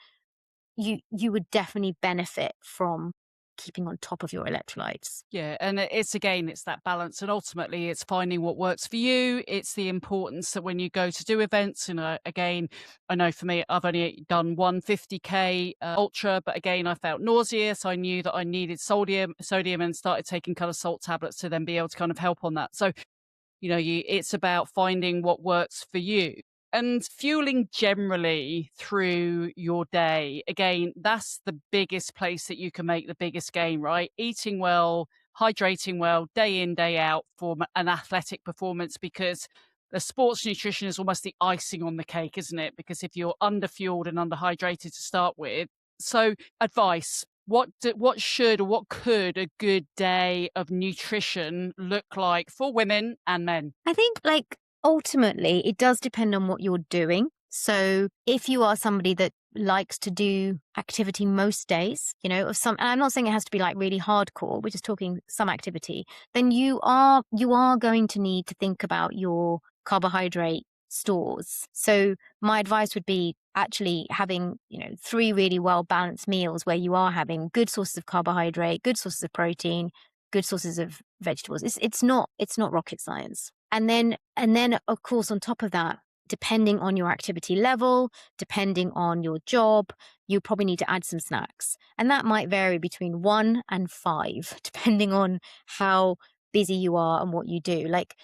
you would definitely benefit from keeping on top of your electrolytes. Yeah, and it's that balance, and ultimately it's finding what works for you. It's the importance that when you go to do events, and again, I know for me, I've only done 150k ultra, but again, I felt nauseous. I knew that I needed sodium, and started taking kind of salt tablets to then be able to kind of help on that. So, it's about finding what works for you. And fueling generally through your day, again, that's the biggest place that you can make the biggest gain, right? Eating well, hydrating well, day in, day out for an athletic performance, because the sports nutrition is almost the icing on the cake, isn't it? Because if you're underfueled and underhydrated to start with, so advice. What should or what could a good day of nutrition look like for women and men? I think like ultimately it does depend on what you're doing. So if you are somebody that likes to do activity most days, of some, and I'm not saying it has to be like really hardcore, we're just talking some activity, then you are going to need to think about your carbohydrate stores. So my advice would be actually having, 3 really well balanced meals where you are having good sources of carbohydrate, good sources of protein, good sources of vegetables. It's not rocket science. And then of course on top of that, depending on your activity level, depending on your job, you probably need to add some snacks. And that might vary between 1 and 5 depending on how busy you are and what you do. Like,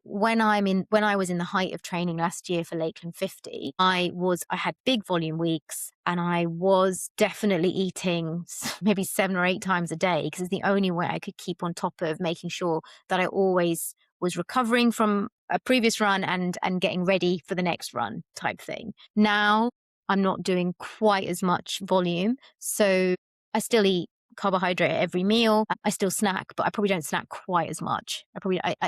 when I was in the height of training last year for Lakeland 50, I had big volume weeks and I was definitely eating maybe 7 or 8 times a day because it's the only way I could keep on top of making sure that I always was recovering from a previous run and getting ready for the next run type thing. Now I'm not doing quite as much volume, so I still eat carbohydrate at every meal. I still snack, but I probably don't snack quite as much.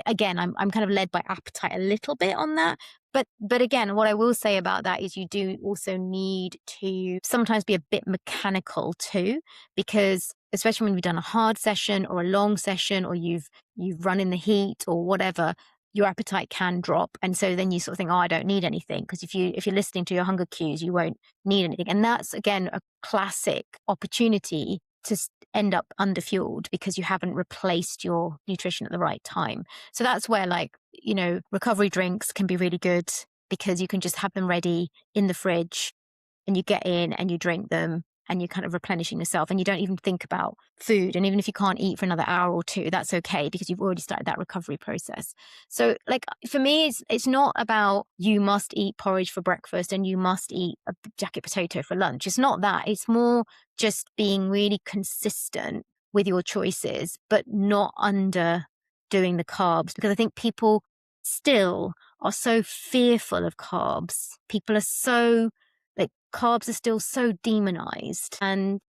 Again, I'm kind of led by appetite a little bit on that. But again, what I will say about that is you do also need to sometimes be a bit mechanical too, because especially when you've done a hard session or a long session or you've run in the heat or whatever, your appetite can drop. And so then you sort of think, oh, I don't need anything. Because if you're listening to your hunger cues, you won't need anything. And that's, again, a classic opportunity to end up underfueled because you haven't replaced your nutrition at the right time. So that's where recovery drinks can be really good because you can just have them ready in the fridge and you get in and you drink them and you're kind of replenishing yourself and you don't even think about food. And even if you can't eat for another hour or two, that's okay because you've already started that recovery process. So for me, it's not about you must eat porridge for breakfast and you must eat a jacket potato for lunch. It's not that. It's more just being really consistent with your choices, but not under doing the carbs, because I think people still are so fearful of carbs. People are so carbs are still so demonized, and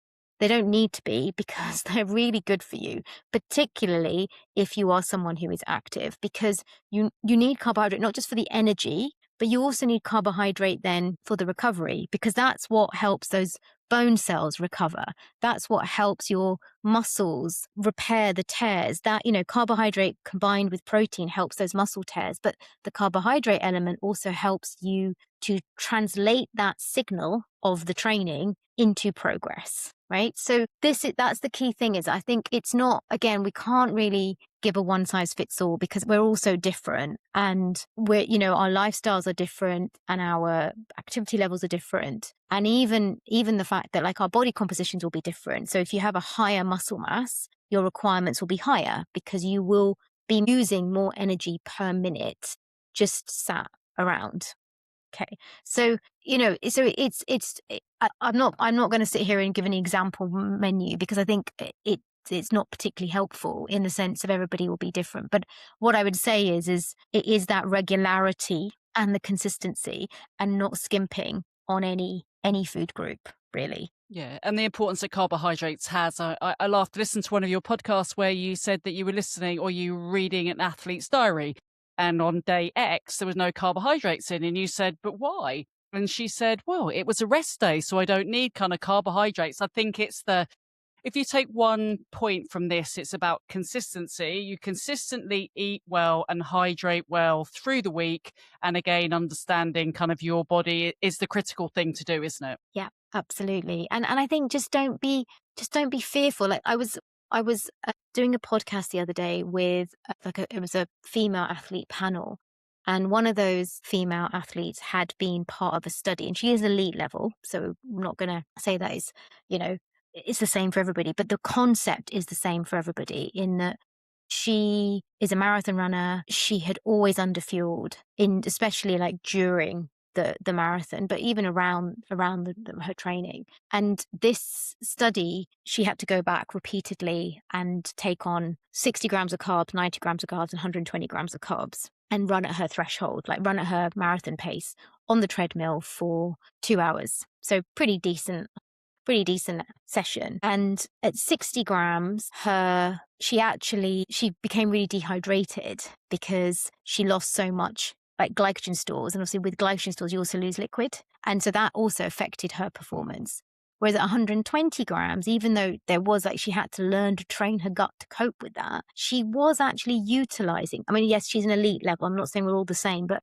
they don't need to be because they're really good for you, particularly if you are someone who is active, because you need carbohydrate not just for the energy, but you also need carbohydrate then for the recovery, because that's what helps those bone cells recover. That's what helps your muscles repair the tears. That, carbohydrate combined with protein helps those muscle tears, but the carbohydrate element also helps you to translate that signal of the training into progress, right? So that's the key thing. Is I think it's not, again, we can't really give a one size fits all because we're all so different, and our lifestyles are different and our activity levels are different. And even the fact that our body compositions will be different. So if you have a higher muscle mass, your requirements will be higher because you will be using more energy per minute just sat around. Okay. So, I'm not going to sit here and give an example menu because I think it's not particularly helpful in the sense of everybody will be different. But what I would say is it is that regularity and the consistency and not skimping on any food group, really. Yeah, and the importance that carbohydrates has. I laughed, listened to one of your podcasts where you said that you were listening or you were reading an athlete's diary, and on day X, there was no carbohydrates in. And you said, but why? And she said, well, it was a rest day, so I don't need kind of carbohydrates. I think if you take one point from this, it's about consistency. You consistently eat well and hydrate well through the week. And again, understanding kind of your body is the critical thing to do, isn't it? Yeah, absolutely. And I think just don't be fearful. Like I was doing a podcast the other day with it was a female athlete panel, and one of those female athletes had been part of a study, and she is elite level. So I'm not going to say that is, it's the same for everybody, but the concept is the same for everybody in that she is a marathon runner. She had always underfueled, especially during the marathon, but even around her training. And this study, she had to go back repeatedly and take on 60 grams of carbs, 90 grams of carbs, and 120 grams of carbs, and run at her threshold, like run at her marathon pace on the treadmill for 2 hours. So pretty decent session. And at 60 grams, she became really dehydrated because she lost so much like glycogen stores. And obviously with glycogen stores, you also lose liquid. And so that also affected her performance. Whereas at 120 grams, even though there was she had to learn to train her gut to cope with that, she was actually utilizing, I mean, yes, she's an elite level. I'm not saying we're all the same, but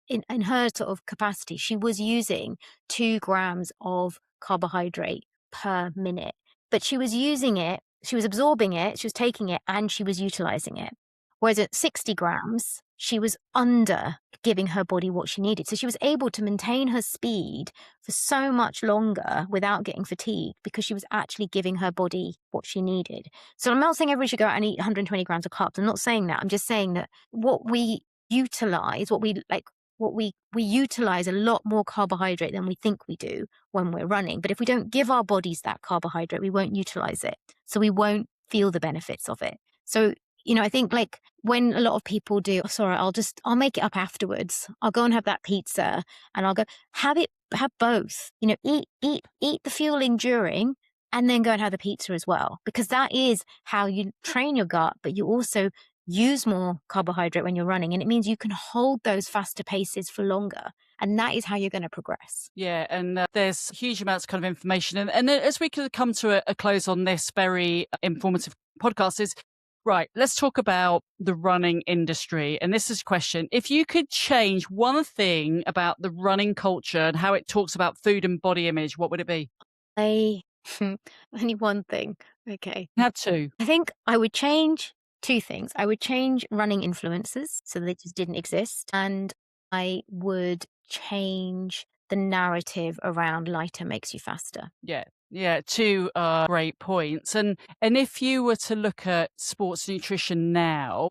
in her sort of capacity, she was using 2 grams of carbohydrate per minute, but she was using it, she was absorbing it, she was taking it, and she was utilizing it. Whereas at 60 grams, she was under giving her body what she needed. So she was able to maintain her speed for so much longer without getting fatigued because she was actually giving her body what she needed. So I'm not saying everybody should go out and eat 120 grams of carbs. I'm not saying that. I'm just saying that what we utilize, we utilize a lot more carbohydrate than we think we do when we're running. But if we don't give our bodies that carbohydrate, we won't utilize it. So we won't feel the benefits of it. So, I think when a lot of people do, I'll make it up afterwards. I'll go and have that pizza and I'll go have both, eat the fueling during and then go and have the pizza as well, because that is how you train your gut, but you also use more carbohydrate when you're running. And it means you can hold those faster paces for longer. And that is how you're going to progress. Yeah. And there's huge amounts of kind of information. And as we could come to a close on this very informative podcast is, right, let's talk about the running industry. And this is a question. If you could change one thing about the running culture and how it talks about food and body image, what would it be? Only one thing. Okay. You have two. I think I would change 2 things. I would change running influencers so they just didn't exist. And I would change the narrative around lighter makes you faster. Yeah. Yeah, 2 great points. And if you were to look at sports nutrition now,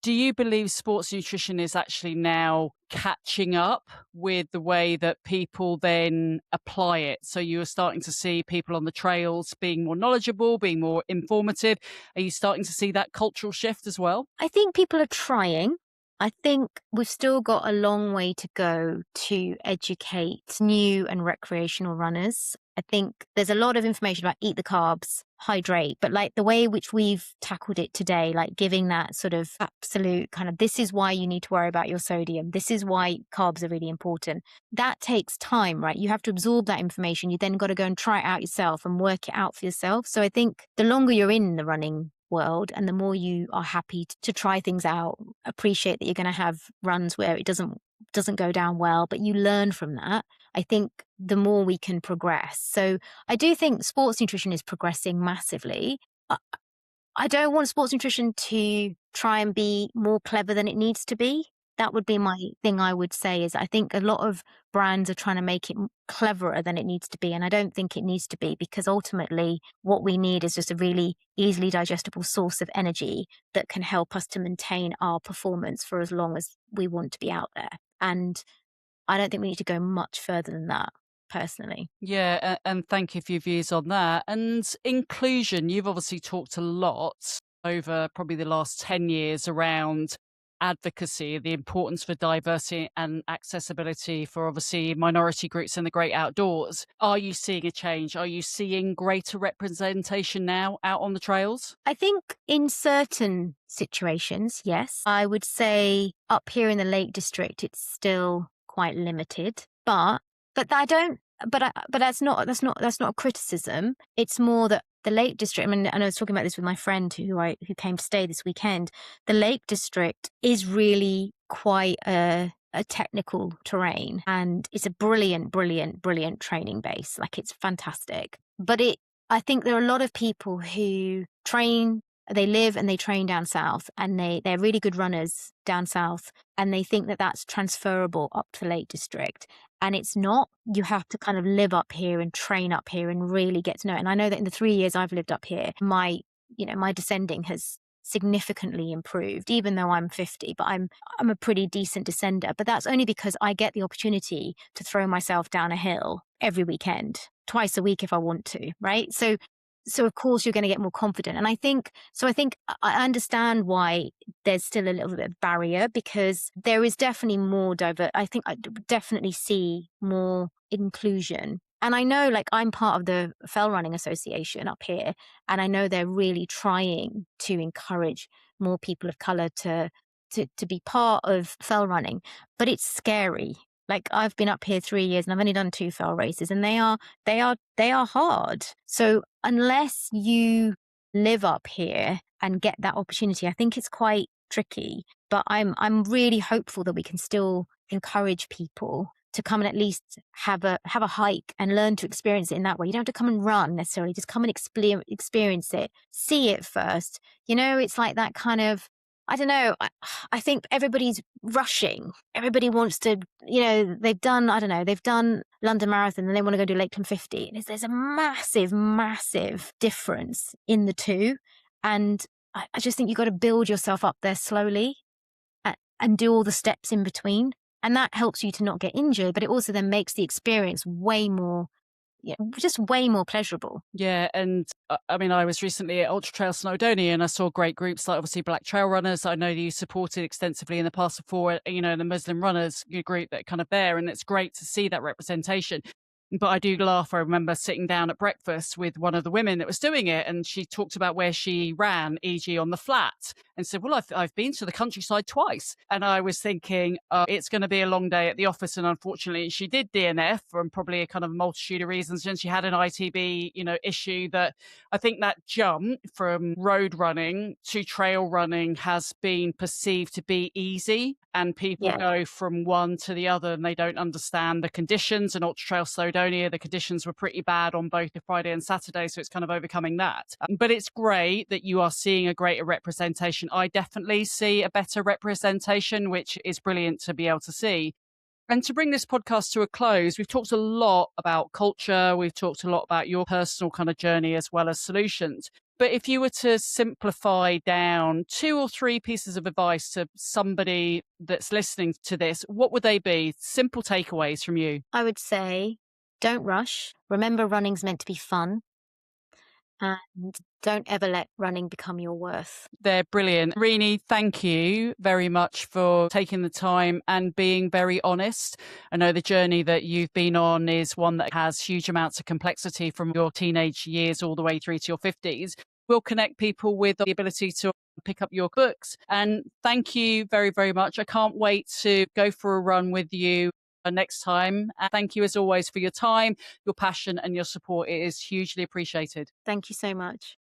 do you believe sports nutrition is actually now catching up with the way that people then apply it? So you're starting to see people on the trails being more knowledgeable, being more informative. Are you starting to see that cultural shift as well? I think people are trying. I think we've still got a long way to go to educate new and recreational runners. I think there's a lot of information about eat the carbs, hydrate, but the way which we've tackled it today, giving that sort of absolute kind of, this is why you need to worry about your sodium. This is why carbs are really important. That takes time, right? You have to absorb that information. You then got to go and try it out yourself and work it out for yourself. So I think the longer you're in the running world and the more you are happy to try things out, appreciate that you're going to have runs where it doesn't go down well, but you learn from that, I think the more we can progress. So I do think sports nutrition is progressing massively. I don't want sports nutrition to try and be more clever than it needs to be. That would be my thing. I would say is I think a lot of brands are trying to make it cleverer than it needs to be. And I don't think it needs to be, because ultimately what we need is just a really easily digestible source of energy that can help us to maintain our performance for as long as we want to be out there. And I don't think we need to go much further than that, personally. Yeah. And thank you for your views on that. And inclusion, you've obviously talked a lot over probably the last 10 years around advocacy, the importance for diversity and accessibility for obviously minority groups in the great outdoors. Are you seeing a change? Are you seeing greater representation now out on the trails? I think in certain situations, yes. I would say up here in the Lake District, it's still quite limited, but that's not a criticism. It's more that the Lake District, I mean, and I was talking about this with my friend who came to stay this weekend. The Lake District is really quite a technical terrain, and it's a brilliant training base. It's fantastic. But I think there are a lot of people who they live and they train down south, and they're really good runners down south, and they think that that's transferable up to the Lake District. And it's not. You have to kind of live up here and train up here and really get to know it. And I know that in the 3 years I've lived up here, my descending has significantly improved, even though I'm 50, but I'm a pretty decent descender. But that's only because I get the opportunity to throw myself down a hill every weekend, twice a week if I want to, right? So of course you're going to get more confident. And I think I understand why there's still a little bit of barrier, because there is definitely more I think I definitely see more inclusion. And I know, like, I'm part of the Fell Running Association up here, and I know they're really trying to encourage more people of color to be part of fell running, but it's scary. Like, I've been up here 3 years and I've only done 2 fell races, and they are hard. So unless you live up here and get that opportunity, I think it's quite tricky. But I'm really hopeful that we can still encourage people to come and at least have a hike and learn to experience it in that way. You don't have to come and run necessarily, just come and experience it, see it first. It's like that kind of, I don't know. I think everybody's rushing. Everybody wants to, they've done, I don't know, they've done London Marathon and they want to go do Lakeland 50. And there's a massive, massive difference in the two. And I just think you've got to build yourself up there slowly and do all the steps in between. And that helps you to not get injured, but it also then makes the experience way more pleasurable. Yeah. And I mean, I was recently at Ultra Trail Snowdonia and I saw great groups like obviously Black Trail Runners. I know you supported extensively in the past before, the Muslim Runners group that kind of there. And it's great to see that representation. But I do laugh. I remember sitting down at breakfast with one of the women that was doing it, and she talked about where she ran, e.g. on the flat, and said, well, I've been to the countryside twice. And I was thinking, it's going to be a long day at the office. And unfortunately, she did DNF from probably a kind of multitude of reasons. And she had an ITB, issue that I think that jump from road running to trail running has been perceived to be easy. And people go from one to the other and they don't understand the conditions. And Ultra Trail Snowdonia, the conditions were pretty bad on both the Friday and Saturday. So it's kind of overcoming that. But it's great that you are seeing a greater representation. I definitely see a better representation, which is brilliant to be able to see. And to bring this podcast to a close, we've talked a lot about culture. We've talked a lot about your personal kind of journey as well as solutions. But if you were to simplify down 2 or 3 pieces of advice to somebody that's listening to this, what would they be? Simple takeaways from you. I would say, don't rush. Remember, running's meant to be fun. And don't ever let running become your worth. They're brilliant. Renée, thank you very much for taking the time and being very honest. I know the journey that you've been on is one that has huge amounts of complexity from your teenage years all the way through to your 50s. We'll connect people with the ability to pick up your books. And thank you very, very much. I can't wait to go for a run with you next time. And thank you as always for your time, your passion and your support. It is hugely appreciated. Thank you so much.